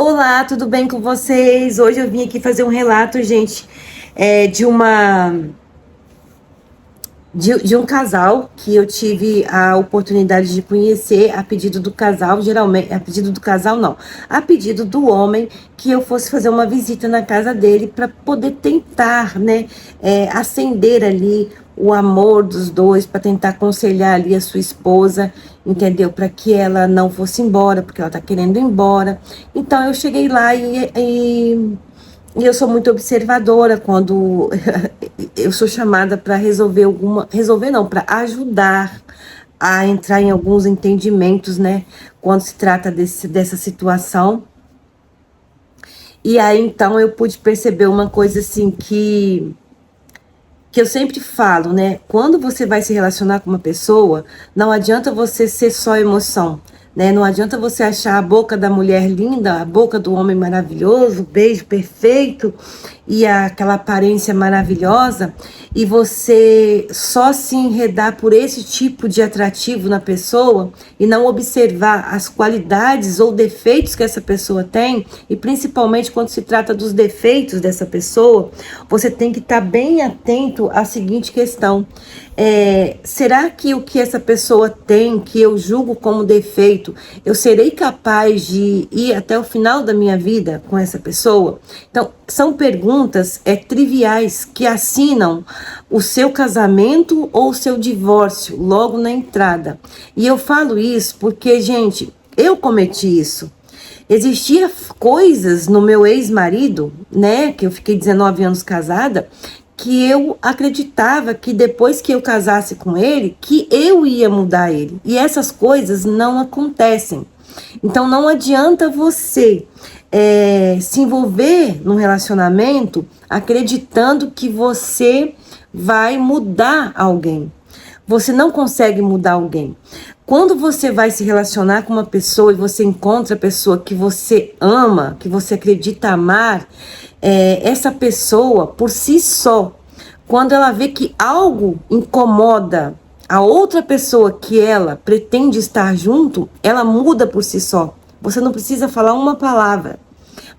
Olá, tudo bem com vocês? Hoje eu vim aqui fazer um relato, gente, de de um casal que eu tive a oportunidade de conhecer a pedido do casal, geralmente, a pedido do casal não, a pedido do homem, que eu fosse fazer uma visita na casa dele para poder tentar, né, acender ali o amor dos dois, para tentar aconselhar ali a sua esposa, entendeu? Para que ela não fosse embora, porque ela tá querendo ir embora. Então eu cheguei lá e eu sou muito observadora quando eu sou chamada para resolver não, para ajudar a entrar em alguns entendimentos, né, quando se trata dessa situação. E aí então eu pude perceber uma coisa assim que eu sempre falo, né? Quando você vai se relacionar com uma pessoa, não adianta você ser só emoção, né? Não adianta você achar a boca da mulher linda, a boca do homem maravilhoso, o beijo perfeito e aquela aparência maravilhosa, e você só se enredar por esse tipo de atrativo na pessoa e não observar as qualidades ou defeitos que essa pessoa tem, e principalmente quando se trata dos defeitos dessa pessoa, você tem que estar bem atento à seguinte questão: será que o que essa pessoa tem, que eu julgo como defeito, eu serei capaz de ir até o final da minha vida com essa pessoa? Então, são perguntas triviais que assinam o seu casamento ou o seu divórcio logo na entrada. E eu falo isso porque, gente, eu cometi isso. Existia coisas no meu ex-marido, né, que eu fiquei 19 anos casada, que eu acreditava que depois que eu casasse com ele, que eu ia mudar ele. E essas coisas não acontecem. Então não adianta você se envolver num relacionamento acreditando que você vai mudar alguém. Você não consegue mudar alguém. Quando você vai se relacionar com uma pessoa e você encontra a pessoa que você ama, que você acredita amar, essa pessoa, por si só, quando ela vê que algo incomoda a outra pessoa que ela pretende estar junto, ela muda por si só. Você não precisa falar uma palavra,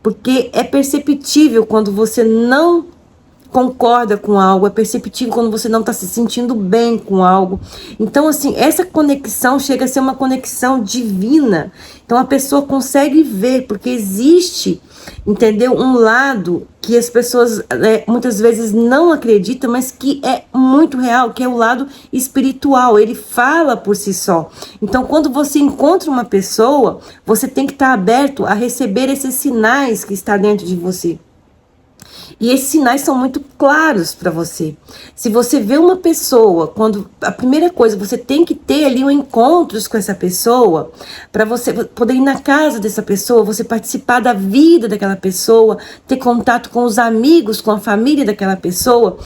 porque é perceptível quando você não concorda com algo, é perceptível quando você não está se sentindo bem com algo. Então, assim, essa conexão chega a ser uma conexão divina. Então, a pessoa consegue ver, porque existe, entendeu? Um lado que as pessoas muitas vezes não acreditam, mas que é muito real, que é o lado espiritual. Ele fala por si só. Então, quando você encontra uma pessoa, você tem que estar aberto a receber esses sinais que está dentro de você. E esses sinais são muito claros para você. Se você vê uma pessoa, quando a primeira coisa, você tem que ter ali encontros com essa pessoa, para você poder ir na casa dessa pessoa, você participar da vida daquela pessoa, ter contato com os amigos, com a família daquela pessoa,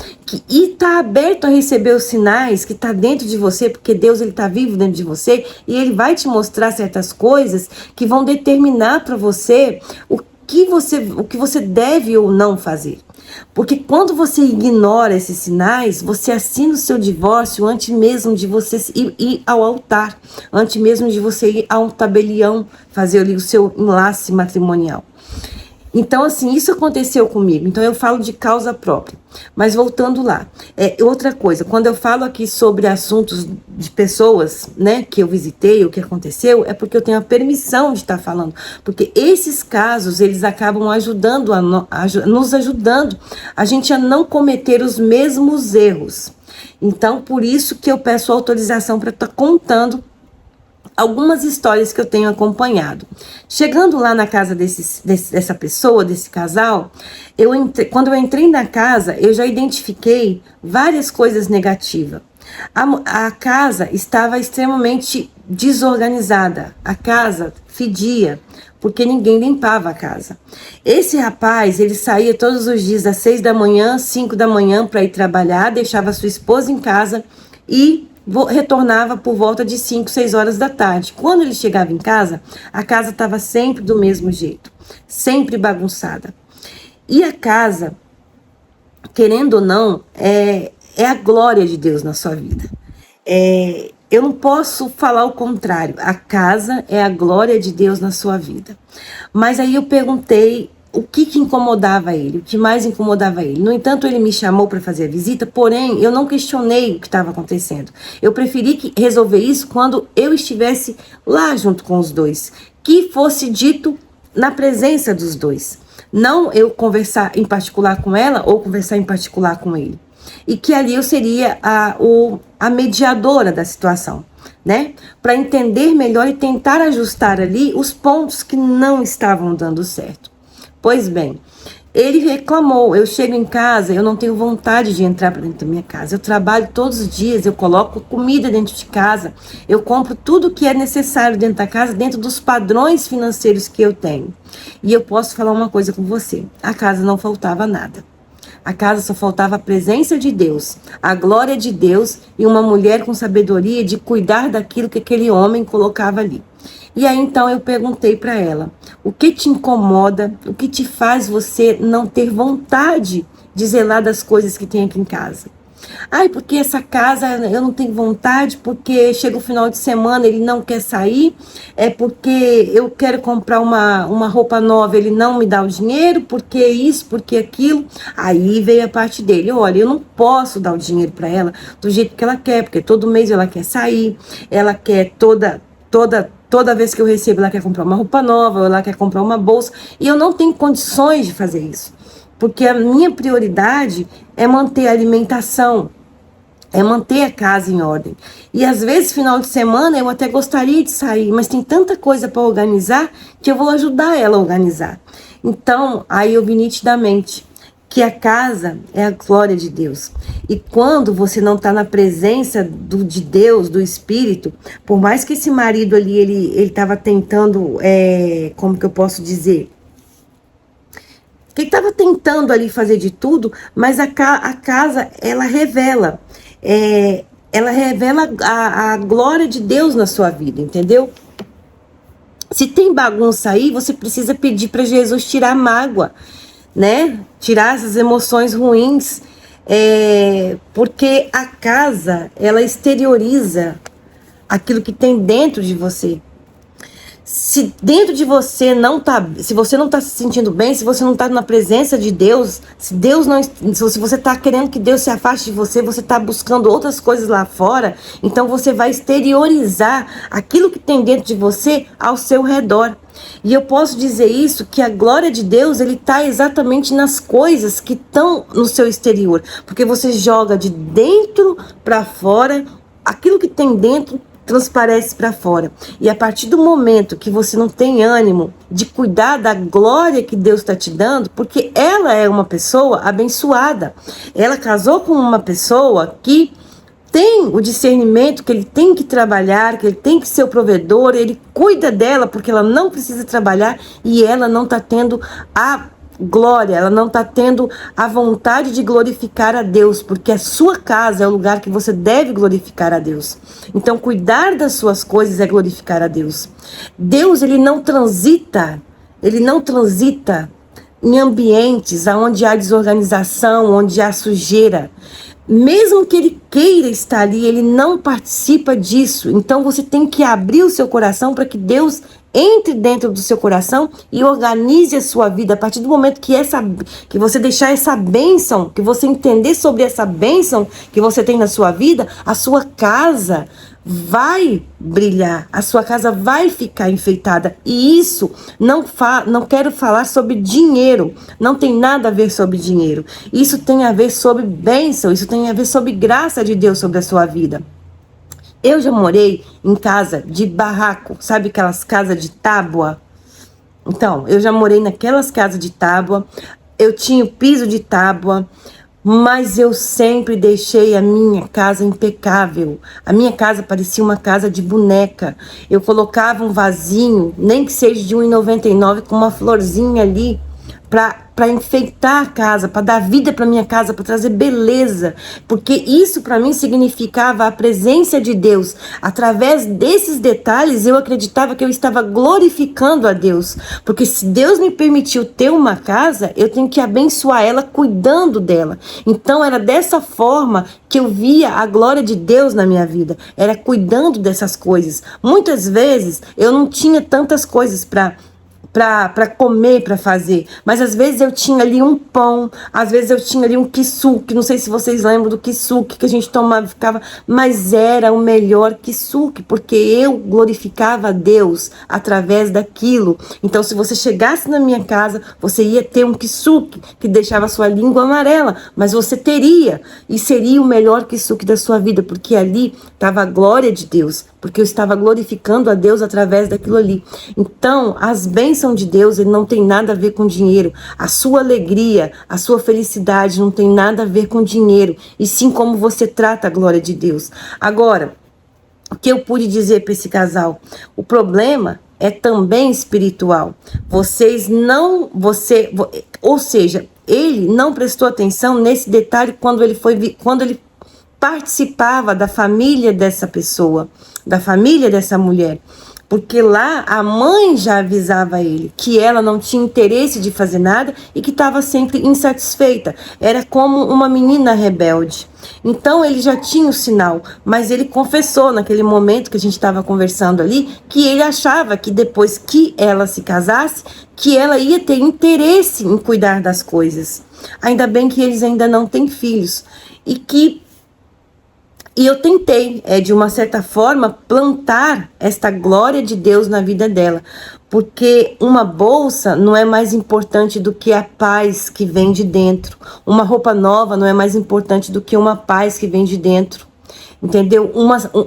e estar aberto a receber os sinais que está dentro de você, porque Deus ele está vivo dentro de você, e ele vai te mostrar certas coisas que vão determinar para você o que você deve ou não fazer. Porque quando você ignora esses sinais, você assina o seu divórcio antes mesmo de você ir ao altar, antes mesmo de você ir a um tabelião, fazer ali o seu enlace matrimonial. Então, assim, isso aconteceu comigo. Então, eu falo de causa própria. Mas voltando lá, outra coisa, quando eu falo aqui sobre assuntos de pessoas, né, que eu visitei, o que aconteceu, é porque eu tenho a permissão de estar falando. Porque esses casos, eles acabam ajudando, nos ajudando a gente a não cometer os mesmos erros. Então, por isso que eu peço autorização para estar contando algumas histórias que eu tenho acompanhado. Chegando lá na casa dessa pessoa, desse casal, quando eu entrei na casa, eu já identifiquei várias coisas negativas. A casa estava extremamente desorganizada, a casa fedia, porque ninguém limpava a casa. Esse rapaz, ele saía todos os dias às 6 da manhã, 5 da manhã para ir trabalhar, deixava sua esposa em casa e retornava por volta de 5, 6 horas da tarde. Quando ele chegava em casa, a casa estava sempre do mesmo jeito, sempre bagunçada. E a casa, querendo ou não, é a glória de Deus na sua vida. eu não posso falar o contrário. A casa é a glória de Deus na sua vida. Mas aí eu perguntei o que incomodava ele, o que mais incomodava ele. No entanto, ele me chamou para fazer a visita, porém, eu não questionei o que estava acontecendo. Eu preferi resolver isso quando eu estivesse lá junto com os dois, que fosse dito na presença dos dois. Não eu conversar em particular com ela ou conversar em particular com ele. E que ali eu seria a mediadora da situação, né? Para entender melhor e tentar ajustar ali os pontos que não estavam dando certo. Pois bem, ele reclamou, eu chego em casa, eu não tenho vontade de entrar para dentro da minha casa, eu trabalho todos os dias, eu coloco comida dentro de casa, eu compro tudo que é necessário dentro da casa, dentro dos padrões financeiros que eu tenho. E eu posso falar uma coisa com você, a casa não faltava nada. A casa só faltava a presença de Deus, a glória de Deus e uma mulher com sabedoria de cuidar daquilo que aquele homem colocava ali. E aí então eu perguntei para ela, o que te incomoda, o que te faz você não ter vontade de zelar das coisas que tem aqui em casa? Ai, porque essa casa eu não tenho vontade, porque chega o final de semana, ele não quer sair, é porque eu quero comprar uma roupa nova, ele não me dá o dinheiro, porque isso, porque aquilo. Aí veio a parte dele, olha, eu não posso dar o dinheiro para ela do jeito que ela quer, porque todo mês ela quer sair, ela quer toda vez que eu recebo, ela quer comprar uma roupa nova, ou ela quer comprar uma bolsa, e eu não tenho condições de fazer isso. Porque a minha prioridade é manter a alimentação, é manter a casa em ordem. E às vezes, final de semana, eu até gostaria de sair, mas tem tanta coisa para organizar que eu vou ajudar ela a organizar. Então, aí eu vi nitidamente que a casa é a glória de Deus. E quando você não está na presença de Deus, do Espírito, por mais que esse marido ali, ele estava tentando, como que eu posso dizer? Ele estava tentando ali fazer de tudo, mas a casa, ela revela a glória de Deus na sua vida, entendeu? Se tem bagunça aí, você precisa pedir para Jesus tirar a mágoa, né? Tirar essas emoções ruins, porque a casa, ela exterioriza aquilo que tem dentro de você. Se dentro de você não tá, se você não tá se sentindo bem, se você não tá na presença de Deus, se você tá querendo que Deus se afaste de você, você tá buscando outras coisas lá fora, então você vai exteriorizar aquilo que tem dentro de você ao seu redor. E eu posso dizer isso, que a glória de Deus, ele tá exatamente nas coisas que estão no seu exterior, porque você joga de dentro para fora, aquilo que tem dentro transparece para fora. E a partir do momento que você não tem ânimo de cuidar da glória que Deus está te dando, porque ela é uma pessoa abençoada, ela casou com uma pessoa que tem o discernimento que ele tem que trabalhar, que ele tem que ser o provedor, ele cuida dela porque ela não precisa trabalhar e ela não está tendo a glória, ela não está tendo a vontade de glorificar a Deus, porque a sua casa é o lugar que você deve glorificar a Deus. Então, cuidar das suas coisas é glorificar a Deus. Deus, ele não transita em ambientes onde há desorganização, onde há sujeira. Mesmo que ele queira estar ali, ele não participa disso. Então, você tem que abrir o seu coração para que Deus entre dentro do seu coração e organize a sua vida. A partir do momento que você deixar essa bênção, que você entender sobre essa bênção que você tem na sua vida, a sua casa vai brilhar, a sua casa vai ficar enfeitada. E isso, não quero falar sobre dinheiro, não tem nada a ver sobre dinheiro. Isso tem a ver sobre bênção, isso tem a ver sobre graça de Deus sobre a sua vida. Eu já morei em casa de barraco, sabe aquelas casas de tábua? Então, eu já morei naquelas casas de tábua, eu tinha o piso de tábua, mas eu sempre deixei a minha casa impecável. A minha casa parecia uma casa de boneca. Eu colocava um vasinho, nem que seja de R$1,99, com uma florzinha ali, para enfeitar a casa, para dar vida para minha casa, para trazer beleza, porque isso para mim significava a presença de Deus. Através desses detalhes eu acreditava que eu estava glorificando a Deus, porque se Deus me permitiu ter uma casa, eu tenho que abençoar ela cuidando dela. Então era dessa forma que eu via a glória de Deus na minha vida, era cuidando dessas coisas. Muitas vezes eu não tinha tantas coisas para comer, para fazer, mas às vezes eu tinha ali um pão, às vezes eu tinha ali um kisuke, não sei se vocês lembram do kisuke que a gente tomava, ficava, mas era o melhor kisuke, porque eu glorificava a Deus através daquilo. Então se você chegasse na minha casa, você ia ter um kisuke que deixava a sua língua amarela, mas você teria, e seria o melhor kisuke da sua vida, porque ali estava a glória de Deus, porque eu estava glorificando a Deus através daquilo ali. Então, as bênçãos de Deus, ele não tem nada a ver com dinheiro. A sua alegria, a sua felicidade não tem nada a ver com dinheiro, e sim como você trata a glória de Deus. Agora, o que eu pude dizer para esse casal? O problema é também espiritual. Ou seja, ele não prestou atenção nesse detalhe quando ele participava da família dessa pessoa, da família dessa mulher, porque lá a mãe já avisava ele que ela não tinha interesse de fazer nada e que estava sempre insatisfeita, era como uma menina rebelde. Então ele já tinha o sinal, mas ele confessou naquele momento que a gente estava conversando ali, que ele achava que depois que ela se casasse, que ela ia ter interesse em cuidar das coisas. Ainda bem que eles ainda não têm filhos, e eu tentei, de uma certa forma, plantar esta glória de Deus na vida dela. Porque uma bolsa não é mais importante do que a paz que vem de dentro. Uma roupa nova não é mais importante do que uma paz que vem de dentro. Entendeu?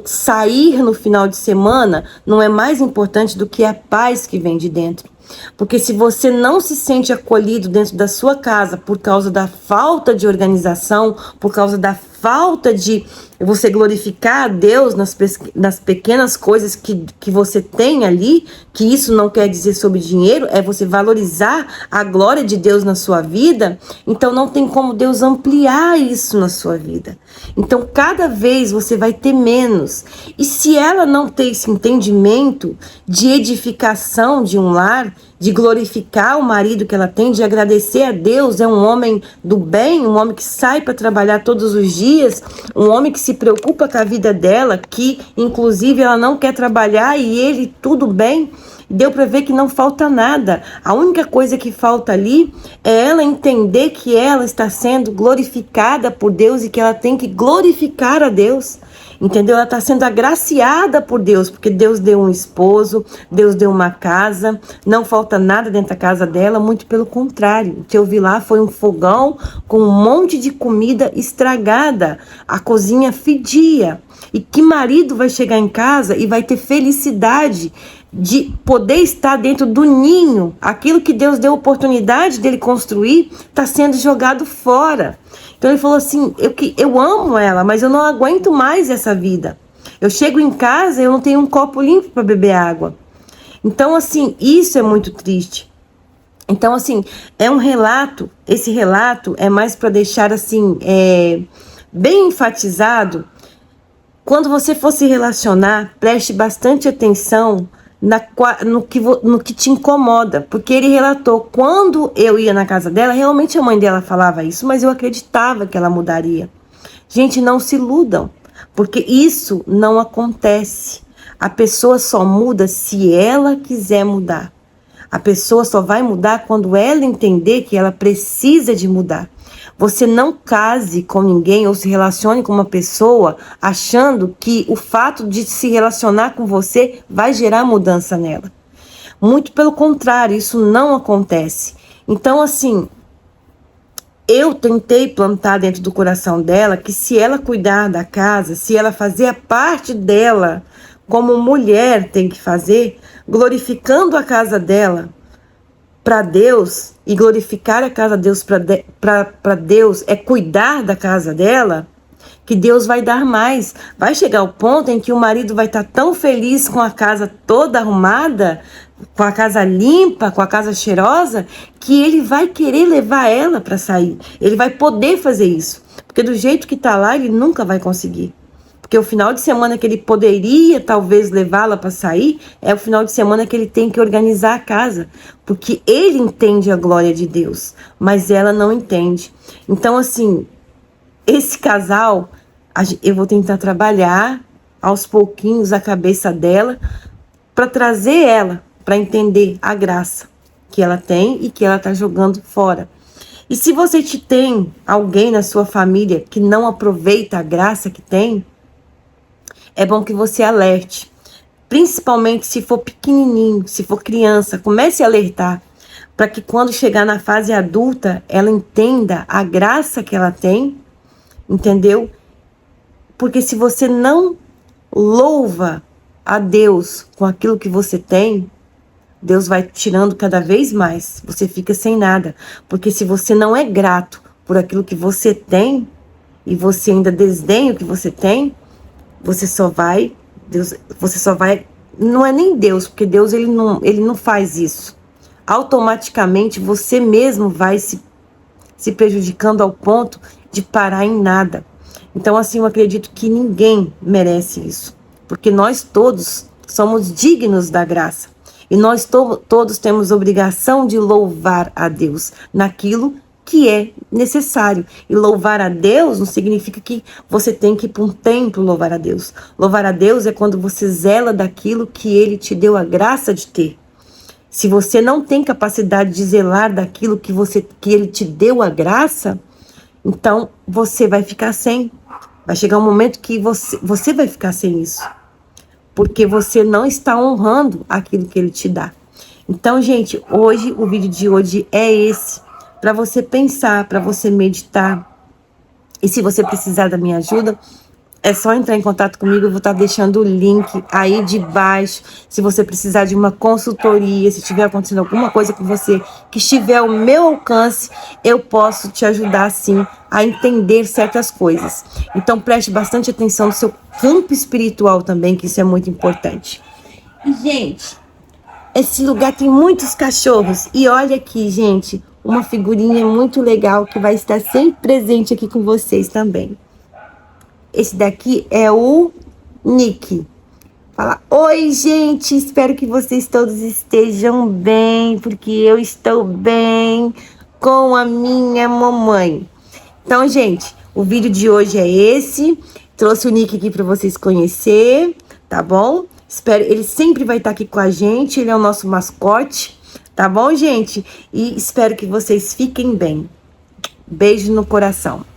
Sair no final de semana não é mais importante do que a paz que vem de dentro. Porque se você não se sente acolhido dentro da sua casa por causa da falta de organização, por causa da falta de você glorificar a Deus nas pequenas coisas que você tem ali, que isso não quer dizer sobre dinheiro, é você valorizar a glória de Deus na sua vida, então não tem como Deus ampliar isso na sua vida. Então cada vez você vai ter menos. E se ela não ter esse entendimento de edificação de um lar, de glorificar o marido que ela tem, de agradecer a Deus, é um homem do bem, um homem que sai para trabalhar todos os dias, um homem que se preocupa com a vida dela, que inclusive ela não quer trabalhar e ele tudo bem, deu para ver que não falta nada. A única coisa que falta ali é ela entender que ela está sendo glorificada por Deus e que ela tem que glorificar a Deus. Entendeu? Ela está sendo agraciada por Deus, porque Deus deu um esposo, Deus deu uma casa, não falta nada dentro da casa dela, muito pelo contrário. O que eu vi lá foi um fogão com um monte de comida estragada, a cozinha fedia. E que marido vai chegar em casa e vai ter felicidade de poder estar dentro do ninho? Aquilo que Deus deu oportunidade dele construir está sendo jogado fora. Então ele falou assim, eu amo ela, mas eu não aguento mais essa vida. Eu chego em casa e eu não tenho um copo limpo para beber água. Então assim, isso é muito triste. Então assim, é um relato, esse relato é mais para deixar assim, bem enfatizado. Quando você for se relacionar, preste bastante atenção no que te incomoda, porque ele relatou, quando eu ia na casa dela, realmente a mãe dela falava isso, mas eu acreditava que ela mudaria. Gente, não se iludam, porque isso não acontece. A pessoa só muda se ela quiser mudar. A pessoa só vai mudar quando ela entender que ela precisa de mudar. Você não case com ninguém ou se relacione com uma pessoa achando que o fato de se relacionar com você vai gerar mudança nela. Muito pelo contrário, isso não acontece. Então, assim, eu tentei plantar dentro do coração dela que se ela cuidar da casa, se ela fazer a parte dela como mulher tem que fazer, glorificando a casa dela para Deus, e glorificar a casa de Deus para Deus é cuidar da casa dela, que Deus vai dar mais. Vai chegar o ponto em que o marido vai estar tão feliz com a casa toda arrumada, com a casa limpa, com a casa cheirosa, que ele vai querer levar ela para sair. Ele vai poder fazer isso, porque do jeito que está lá, ele nunca vai conseguir. Porque o final de semana que ele poderia talvez levá-la para sair é o final de semana que ele tem que organizar a casa, porque ele entende a glória de Deus, mas ela não entende. Então, assim, esse casal, eu vou tentar trabalhar aos pouquinhos a cabeça dela para trazer ela para entender a graça que ela tem e que ela está jogando fora. E se você tem alguém na sua família que não aproveita a graça que tem, é bom que você alerte. Principalmente se for pequenininho, se for criança, comece a alertar para que quando chegar na fase adulta, ela entenda a graça que ela tem, entendeu? Porque se você não louva a Deus com aquilo que você tem, Deus vai tirando cada vez mais. Você fica sem nada. Porque se você não é grato por aquilo que você tem, e você ainda desdenha o que você tem, você só vai, não é nem Deus, porque Deus ele não faz isso. Automaticamente você mesmo vai se prejudicando ao ponto de parar em nada. Então, assim, eu acredito que ninguém merece isso, porque nós todos somos dignos da graça, e nós todos temos obrigação de louvar a Deus naquilo que é necessário. E louvar a Deus não significa que você tem que ir para um templo louvar a Deus. Louvar a Deus é quando você zela daquilo que Ele te deu a graça de ter. Se você não tem capacidade de zelar daquilo que Ele te deu a graça, então você vai ficar sem. Vai chegar um momento que você vai ficar sem isso, porque você não está honrando aquilo que Ele te dá. Então, gente, o vídeo de hoje é esse, para você pensar, para você meditar. E se você precisar da minha ajuda, é só entrar em contato comigo, eu vou estar deixando o link aí de baixo. Se você precisar de uma consultoria, se estiver acontecendo alguma coisa com você que estiver ao meu alcance, eu posso te ajudar sim a entender certas coisas. Então preste bastante atenção no seu campo espiritual também, que isso é muito importante. E, gente, esse lugar tem muitos cachorros. E olha aqui, gente, uma figurinha muito legal que vai estar sempre presente aqui com vocês também. Esse daqui é o Nick. Fala, oi, gente, espero que vocês todos estejam bem, porque eu estou bem com a minha mamãe. Então, gente, o vídeo de hoje é esse. Trouxe o Nick aqui para vocês conhecer, tá bom? Espero, ele sempre vai estar aqui com a gente, ele é o nosso mascote, tá bom, gente? E espero que vocês fiquem bem. Beijo no coração.